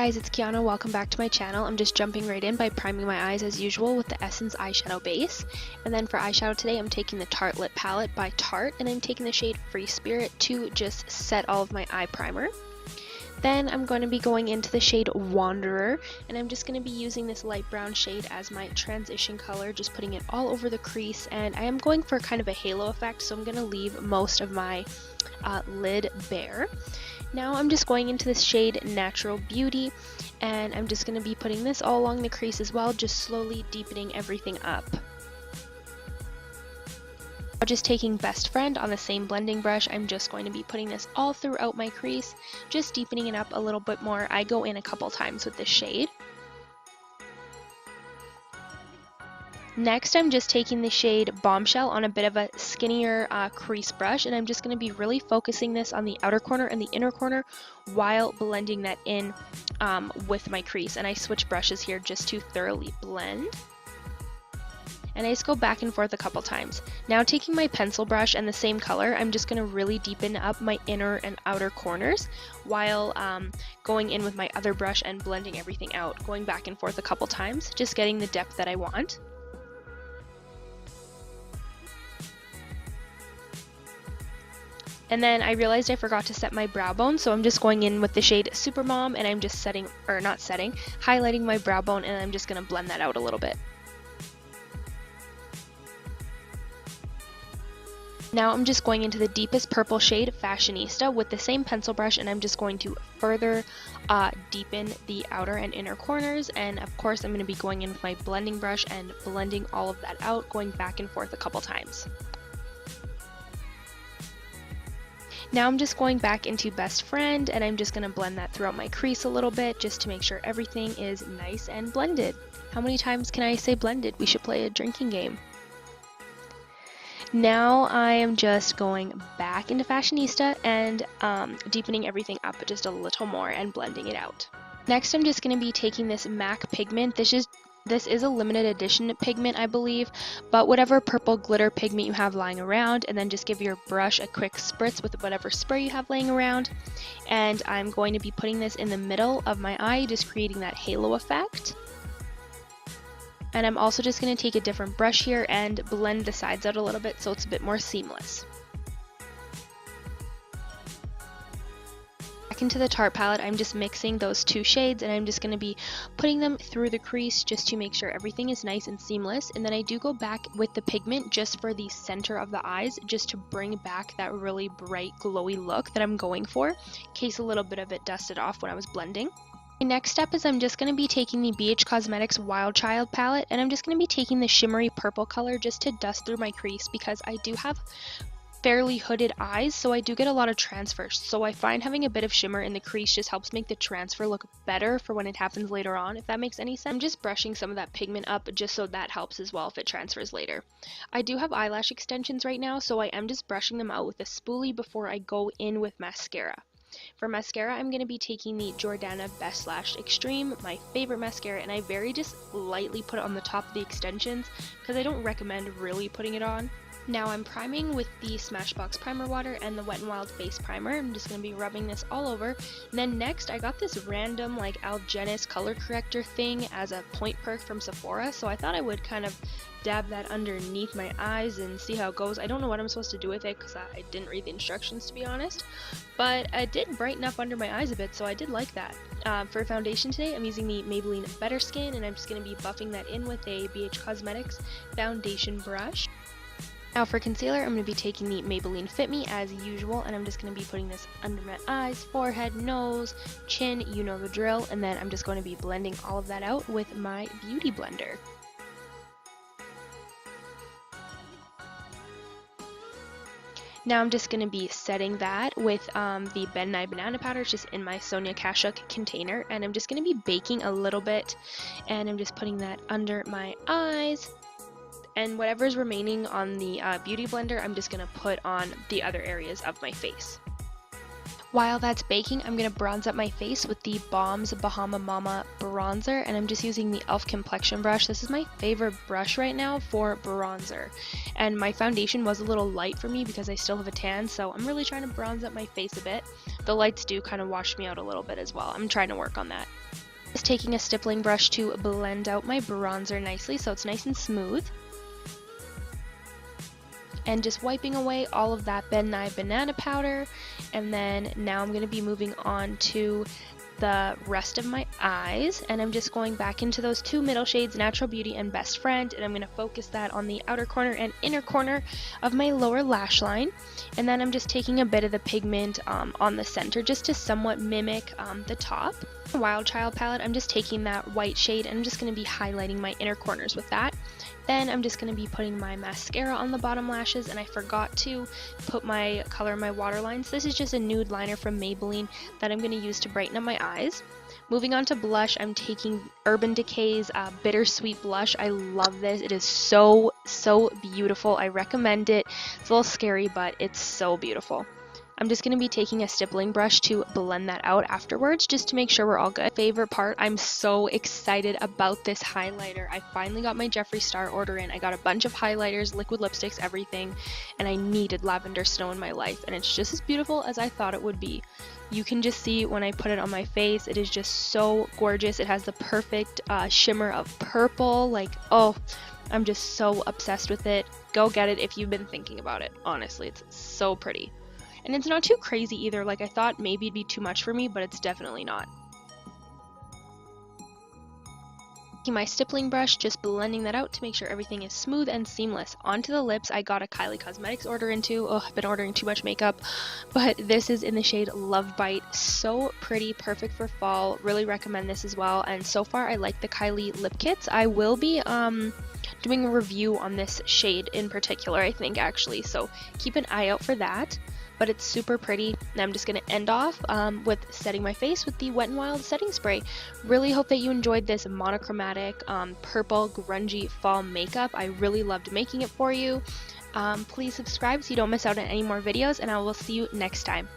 guys, it's Kiana. Welcome back to my channel. I'm just jumping right in by priming my eyes as usual with the Essence eyeshadow base. And then for eyeshadow today, I'm taking the Tarte Lip Palette by Tarte, and I'm taking the shade Free Spirit to just set all of my eye primer. Then I'm going to be going into the shade Wanderer, and I'm just going to be using this light brown shade as my transition color, just putting it all over the crease. And I am going for kind of a halo effect, so I'm going to leave most of my lid bare. Now I'm just going into this shade Natural Beauty, and I'm just going to be putting this all along the crease as well, just slowly deepening everything up. Just taking Best Friend on the same blending brush, I'm just going to be putting this all throughout my crease, just deepening it up a little bit more. I go in a couple times with this shade. Next, I'm just taking the shade Bombshell on a bit of a skinnier crease brush, and I'm just going to be really focusing this on the outer corner and the inner corner while blending that in with my crease. And I switch brushes here just to thoroughly blend. And I just go back and forth a couple times. Now taking my pencil brush and the same color, I'm just going to really deepen up my inner and outer corners while going in with my other brush and blending everything out, going back and forth a couple times, just getting the depth that I want. And then I realized I forgot to set my brow bone, so I'm just going in with the shade Supermom, and I'm just highlighting my brow bone, and I'm just going to blend that out a little bit. Now I'm just going into the deepest purple shade, Fashionista, with the same pencil brush, and I'm just going to further deepen the outer and inner corners. And of course I'm going to be going in with my blending brush and blending all of that out, going back and forth a couple times. Now I'm just going back into Best Friend, and I'm just going to blend that throughout my crease a little bit, just to make sure everything is nice and blended. How many times can I say blended? We should play a drinking game. Now I am just going back into Fashionista and deepening everything up just a little more and blending it out. Next I'm just going to be taking this MAC pigment. This is a limited edition pigment, I believe, but whatever purple glitter pigment you have lying around, and then just give your brush a quick spritz with whatever spray you have laying around. And I'm going to be putting this in the middle of my eye, just creating that halo effect. And I'm also just going to take a different brush here and blend the sides out a little bit so it's a bit more seamless. Back into the Tarte palette, I'm just mixing those two shades, and I'm just going to be putting them through the crease just to make sure everything is nice and seamless. And then I do go back with the pigment just for the center of the eyes, just to bring back that really bright glowy look that I'm going for, in case a little bit of it dusted off when I was blending. The next step is I'm just going to be taking the BH Cosmetics Wild Child palette, and I'm just going to be taking the shimmery purple color just to dust through my crease, because I do have fairly hooded eyes, so I do get a lot of transfer. So I find having a bit of shimmer in the crease just helps make the transfer look better for when it happens later on, if that makes any sense. I'm just brushing some of that pigment up just so that helps as well if it transfers later. I do have eyelash extensions right now, so I am just brushing them out with a spoolie before I go in with mascara. For mascara, I'm going to be taking the Jordana Best Lash Extreme, my favorite mascara, and I very just lightly put it on the top of the extensions because I don't recommend really putting it on. Now I'm priming with the Smashbox Primer Water and the Wet n Wild Face Primer. I'm just going to be rubbing this all over. And then next, I got this random like Algenis color corrector thing as a point perk from Sephora, so I thought I would kind of dab that underneath my eyes and see how it goes. I don't know what I'm supposed to do with it because I didn't read the instructions, to be honest, but it did brighten up under my eyes a bit, so I did like that. For foundation today, I'm using the Maybelline Better Skin, and I'm just going to be buffing that in with a BH Cosmetics foundation brush. Now for concealer, I'm going to be taking the Maybelline Fit Me as usual, and I'm just going to be putting this under my eyes, forehead, nose, chin, you know the drill, and then I'm just going to be blending all of that out with my Beauty Blender. Now I'm just going to be setting that with the Ben Nye Banana Powder, just in my Sonia Kashuk container, and I'm just going to be baking a little bit, and I'm just putting that under my eyes. And whatever's remaining on the Beauty Blender, I'm just going to put on the other areas of my face. While that's baking, I'm going to bronze up my face with the Balm's Bahama Mama bronzer, and I'm just using the e.l.f. complexion brush. This is my favorite brush right now for bronzer, and my foundation was a little light for me because I still have a tan, so I'm really trying to bronze up my face a bit. The lights do kind of wash me out a little bit as well. I'm trying to work on that. Just taking a stippling brush to blend out my bronzer nicely so it's nice and smooth. And just wiping away all of that Ben Nye banana powder. And then now I'm going to be moving on to the rest of my eyes, and I'm just going back into those two middle shades, Natural Beauty and Best Friend, and I'm going to focus that on the outer corner and inner corner of my lower lash line. And then I'm just taking a bit of the pigment on the center just to somewhat mimic the top. Wild Child palette, I'm just taking that white shade and I'm just going to be highlighting my inner corners with that. Then I'm just going to be putting my mascara on the bottom lashes, and I forgot to put my color in my waterlines. This is just a nude liner from Maybelline that I'm going to use to brighten up my eyes. Moving on to blush, I'm taking Urban Decay's Bittersweet Blush. I love this. It is so beautiful. I recommend it. It's a little scary, but it's so beautiful. I'm just going to be taking a stippling brush to blend that out afterwards just to make sure we're all good. Favorite part, I'm so excited about this highlighter. I finally got my Jeffree Star order in. I got a bunch of highlighters, liquid lipsticks, everything, and I needed Lavender Snow in my life, and it's just as beautiful as I thought it would be. You can just see when I put it on my face, it is just so gorgeous. It has the perfect shimmer of purple. Like, oh, I'm just so obsessed with it. Go get it if you've been thinking about it. Honestly, it's so pretty. And it's not too crazy either. Like, I thought maybe it'd be too much for me, but it's definitely not. Taking my stippling brush, just blending that out to make sure everything is smooth and seamless. Onto the lips, I got a Kylie Cosmetics order into. Oh, I've been ordering too much makeup, but this is in the shade Love Bite. So pretty, perfect for fall. Really recommend this as well. And so far, I like the Kylie lip kits. I will be doing a review on this shade in particular, I think, actually. So keep an eye out for that. But it's super pretty, and I'm just going to end off with setting my face with the Wet n Wild setting spray. Really hope that you enjoyed this monochromatic purple grungy fall makeup. I really loved making it for you. Please subscribe so you don't miss out on any more videos, and I will see you next time.